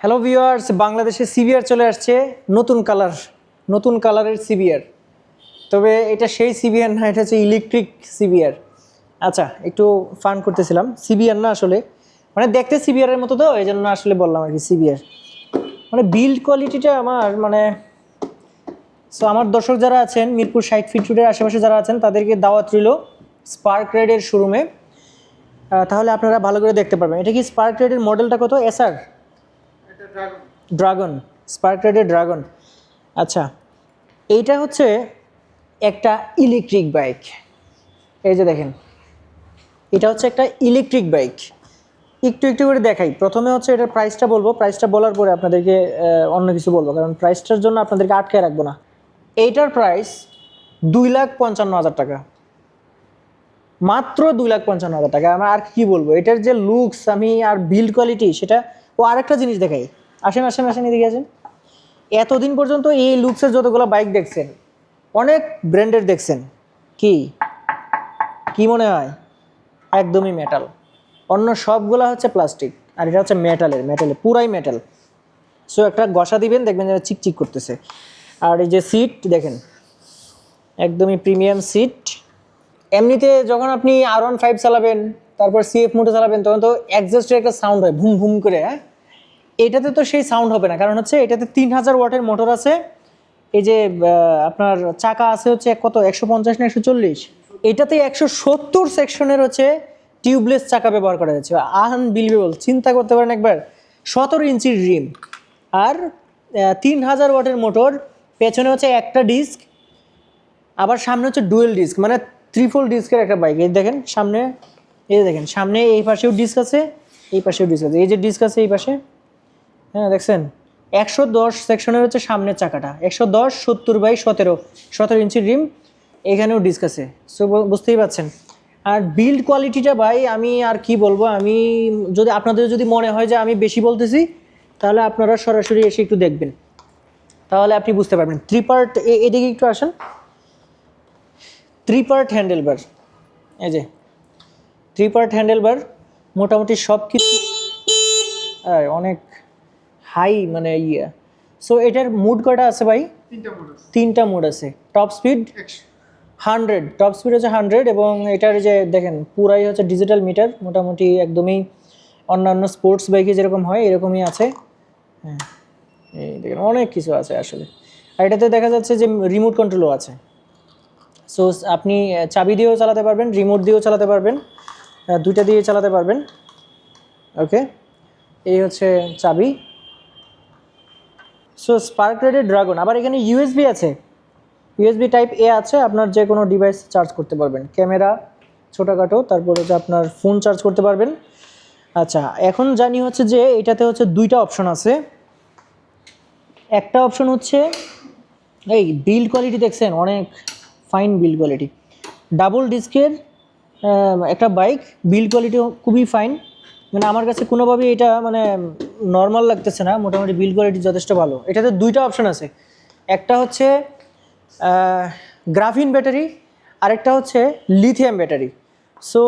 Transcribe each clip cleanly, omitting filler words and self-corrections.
Hello viewers, বাংলাদেশে CBR চলে আসছে নতুন কালারের সিবিআর। তবে এটা সেই সিবিআর না, এটা হচ্ছে ইলেকট্রিক সিবিআর। আচ্ছা, একটু ফান করতেছিলাম। সিবিআর না আসলে, মানে দেখতে সিবিআরের মতো, তো এই জন্য আসলে বললাম আর কি সিবিআর। মানে বিল্ড কোয়ালিটিটা আমার দর্শক যারা আছেন মিরপুর 60 ফিট রোডের আশেপাশে যারা আছেন তাদেরকে দাওয়াত রইল স্পার্ক রাইডের শোরুমে। তাহলে আপনারা ভালো করে দেখতে পারবেন। এটা কি স্পার্ক রাইডের মডেলটা কত? এসআর ড্রাগন, স্পার্ক রাইডের ড্রাগন। আচ্ছা, এইটা হচ্ছে একটা ইলেকট্রিক বাইক। এই যে দেখেন, এটা হচ্ছে একটা ইলেকট্রিক বাইক। একটু একটু করে দেখাই। প্রথমে হচ্ছে এটার প্রাইসটা বলবো, প্রাইসটা বলার পরে আপনাদেরকে অন্য কিছু বলবো, কারণ প্রাইসটার জন্য আপনাদেরকে আটকায় রাখবো না। এইটার প্রাইস 2,55,000 টাকা, মাত্র 2,55,000 টাকা। আমি আর কি বলবো, এটার যে লুকস আমি আর বিল্ড কোয়ালিটি সেটা। ও আরেকটা জিনিস দেখাই, আসেন আসেন আসেন, এদিকে আসেন। এতদিন পর্যন্ত এই লুকসের যতগুলো বাইক দেখছেন, অনেক ব্র্যান্ডের দেখছেন, কি কি মনে হয়? একদমই মেটাল। অন্য সবগুলা হচ্ছে প্লাস্টিক, আর এটা হচ্ছে মেটালের, পুরাই মেটাল। সো একটা ঘষা দিবেন, দেখবেন যেন চিকচিক করতেছে। আর এই যে সিট দেখেন, একদমই প্রিমিয়াম সিট। এমনিতে যখন আপনি R15 চালাবেন, তারপর CF মোটর চালাবেন, তখন তো এক্সজস্টের একটা সাউন্ড হয় ভুম ভুম করে। হ্যাঁ, এটাতে তো সেই সাউন্ড হবে না, কারণ হচ্ছে এটাতে 3000 ওয়াটের মোটর আছে। এই যে আপনার চাকা আছে হচ্ছে কত, 150 না 140, এটাতে 170 সেকশনের হচ্ছে টিউবলেস চাকা ব্যবহার করা হয়েছে। আনবিলিভেবল, চিন্তা করতে পারেন একবার। 17 ইঞ্চির রিম আর 3000 ওয়াটের মোটর। পেছনে হচ্ছে একটা ডিস্ক, আবার সামনে হচ্ছে ডুয়েল ডিস্ক, মানে ট্রিপল ডিস্কের একটা বাইক। এই দেখেন সামনে, এই দেখেন সামনে এই পাশেও ডিস্ক আছে, এই পাশেও ডিস্ক আছে, এই যে ডিস্ক আছে এই পাশে। হ্যাঁ দেখছেন, 110 সেকশনের হচ্ছে সামনের চাকাটা, 110 70/17 ইঞ্চির রিম। এখানেও ডিস্ক আছে। সো বুঝতেই পারছেন। আর বিল্ড কোয়ালিটিটা ভাই আমি আর কি বলবো। আমি যদি আপনাদের যদি মনে হয় যে আমি বেশি বলতেছি, তাহলে আপনারা সরাসরি এসে একটু দেখবেন, তাহলে আপনি বুঝতে পারবেন। 3 পার্ট, এদিকে একটু আসেন। 3 পার্ট হ্যান্ডেল বার, এই যে 3 পার্ট হ্যান্ডেল বার। মোটামুটি সব কিছু অনেক হাই, মানে ইয়ে। সো এটার মুড কয়টা আছে ভাই? তিনটা মুড আছে। টপ স্পিড 100, টপ স্পিড হচ্ছে 100, এবং এটার যে দেখেন পুরাই হচ্ছে ডিজিটাল মিটার। মোটামুটি একদমই অন্যান্য স্পোর্টস বাইকে যেরকম হয় এরকমই আছে। হ্যাঁ, এই দেখেন অনেক কিছু আছে আসলে। আর এটাতে দেখা যাচ্ছে যে রিমোট কন্ট্রোলও আছে। সো আপনি চাবি দিয়েও চালাতে পারবেন, রিমোট দিয়েও চালাতে পারবেন, দুইটা দিয়ে চালাতে পারবেন। ওকে, এই হচ্ছে চাবি। সো স্পার্ক রাইডের ড্রাগন। আবার এখানে ইউএসবি আছে, ইউএসবি টাইপ এ আছে। আপনার যে কোনো ডিভাইস চার্জ করতে পারবেন, ক্যামেরা ছোটোখাটো, তারপর হচ্ছে আপনার ফোন চার্জ করতে পারবেন। আচ্ছা, এখন জানি হচ্ছে যে এটাতে হচ্ছে দুইটা অপশন আছে। একটা অপশন হচ্ছে এই বিল্ড কোয়ালিটি দেখছেন, অনেক ফাইন বিল্ড কোয়ালিটি। ডাবল ডিস্কের একটা বাইক, বিল্ড কোয়ালিটি খুবই ফাইন। মানে আমার কাছে কোনোভাবেই এটা মানে নর্মাল লাগতেছে না, মোটামুটি বিল্ড কোয়ালিটি যথেষ্ট ভালো। এটাতে দুইটা অপশন আছে, একটা হচ্ছে গ্রাফিন ব্যাটারি, আরেকটা হচ্ছে লিথিয়াম ব্যাটারি। সো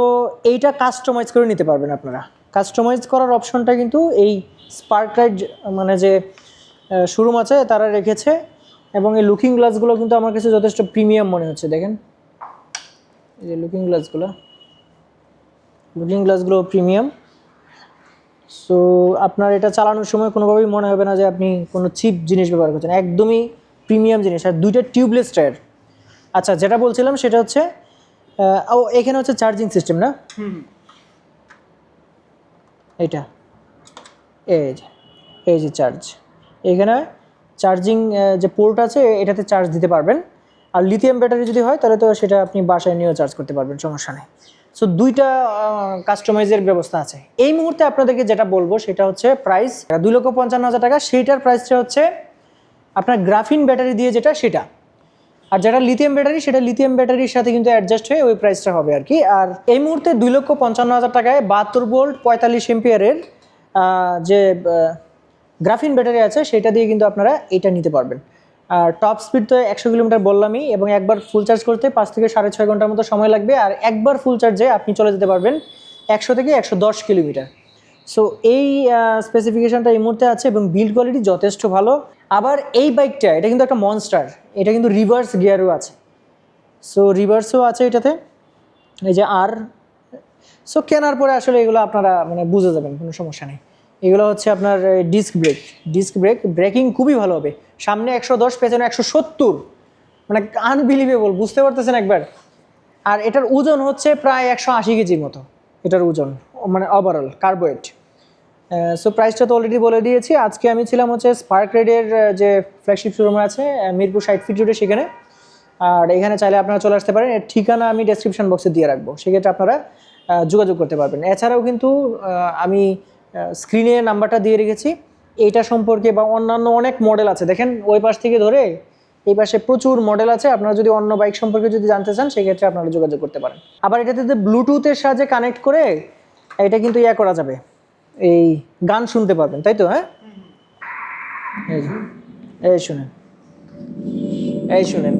এইটা কাস্টমাইজ করে নিতে পারবেন আপনারা। কাস্টমাইজ করার অপশনটা কিন্তু এই স্পার্ক রাইড মানে যে শোরুম আছে তারা রেখেছে। এবং এই লুকিং গ্লাসগুলো কিন্তু আমার কাছে যথেষ্ট প্রিমিয়াম মনে হচ্ছে। দেখেন এই যে লুকিং গ্লাসগুলো প্রিমিয়াম। সো আপনার এটা চালানোর সময় কোনোভাবেই মনে হবে না যে আপনি কোনো চিপ জিনিস ব্যবহার করছেন, একদমই প্রিমিয়াম জিনিস। আর দুইটা টিউবলেস টায়ার। আচ্ছা, যেটা বলছিলাম সেটা হচ্ছে এখানে হচ্ছে চার্জিং সিস্টেম না, এটা এই যে চার্জ, এখানে চার্জিং যে পোর্ট আছে এটাতে চার্জ দিতে পারবেন। আর লিথিয়াম ব্যাটারি যদি হয় তাহলে তো সেটা আপনি বাসায় নিয়েও চার্জ করতে পারবেন, সমস্যা নেই। সো দুইটা কাস্টমাইজের ব্যবস্থা আছে। এই মুহূর্তে আপনাদেরকে যেটা বলবো সেটা হচ্ছে প্রাইস 2,55,000 টাকা। সেইটার প্রাইসটা হচ্ছে আপনার গ্রাফিন ব্যাটারি দিয়ে যেটা সেটা, আর যেটা লিথিয়াম ব্যাটারি সেটা লিথিয়াম ব্যাটারির সাথে কিন্তু অ্যাডজাস্ট হয়ে ওই প্রাইসটা হবে আর কি। আর এই মুহূর্তে 2,55,000 টাকায় 72 ভোল্ট 45 এম্পিয়ারের যে গ্রাফিন ব্যাটারি আছে সেটা দিয়ে কিন্তু আপনারা এটা নিতে পারবেন। আর টপ স্পিড তো 100 কিলোমিটার বললামই, এবং একবার ফুল চার্জ করতে 5 থেকে 6.5 ঘন্টার মতো সময় লাগবে। আর একবার ফুল চার্জে আপনি চলে যেতে পারবেন 100 থেকে 110 কিলোমিটার। সো এই স্পেসিফিকেশনটা এই মুহূর্তে আছে এবং বিল্ড কোয়ালিটি যথেষ্ট ভালো। আবার এই বাইকটা এটা কিন্তু একটা মনস্টার, এটা কিন্তু রিভার্স গিয়ারও আছে। সো রিভার্সও আছে এটাতে, এই যে আর। সো কেনার পরে আসলে এগুলো আপনারা মানে বুঝে যাবেন, কোনো সমস্যা নেই। এগুলো হচ্ছে আপনার ডিস্ক ব্রেক, ব্রেকিং খুবই ভালো হবে। সামনে 110, পেছনে 170, মানে আনবিলিভেবল, বুঝতে পারতেছেন একবার। আর এটার ওজন হচ্ছে প্রায় 180 কেজির মতো, এটার ওজন মানে ওভারঅল কার্বোয়েট। সো প্রাইসটা তো অলরেডি বলে দিয়েছি। আজকে আমি ছিলাম হচ্ছে স্পার্ক রেডের যে ফ্ল্যাগশিপ শোরুম আছে মিরপুর 60 ফিট রোডে, সেখানে। আর এখানে চাইলে আপনারা চলে আসতে পারেন, এর ঠিকানা আমি ডেসক্রিপশন বক্সে দিয়ে রাখবো, সেক্ষেত্রে আপনারা যোগাযোগ করতে পারবেন। এছাড়াও কিন্তু আমি স্ক্রিনে নাম্বারটা দিয়ে রেখেছি, এইটা সম্পর্কে বা অন্যান্য অনেক মডেল আছে, দেখেন ওই পাশ থেকে ধরে এই পাশে প্রচুর মডেল আছে। আপনারা যদি অন্য বাইক সম্পর্কে যদি জানতে চান, সেক্ষেত্রে আপনারা যোগাযোগ করতে পারেন। আবার এটাতে ব্লুটুথের সাহায্যে কানেক্ট করে এটা কিন্তু করা যাবে, এই গান শুনতে পারবেন, তাই তো? হ্যাঁ, এই শুনেন, এই শুনেন।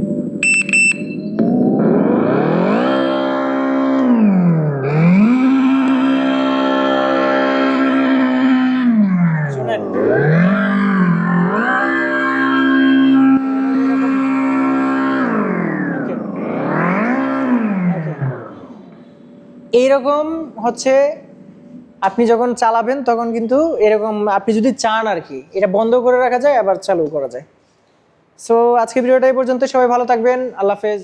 এইরকম হচ্ছে আপনি যখন চালাবেন তখন কিন্তু এরকম, আপনি যদি চান আর কি, এটা বন্ধ করে রাখা যায় আবার চালু করা যায়। সো আজকে ভিডিওটা এই পর্যন্ত, সবাই ভালো থাকবেন, আল্লাহ হাফেজ।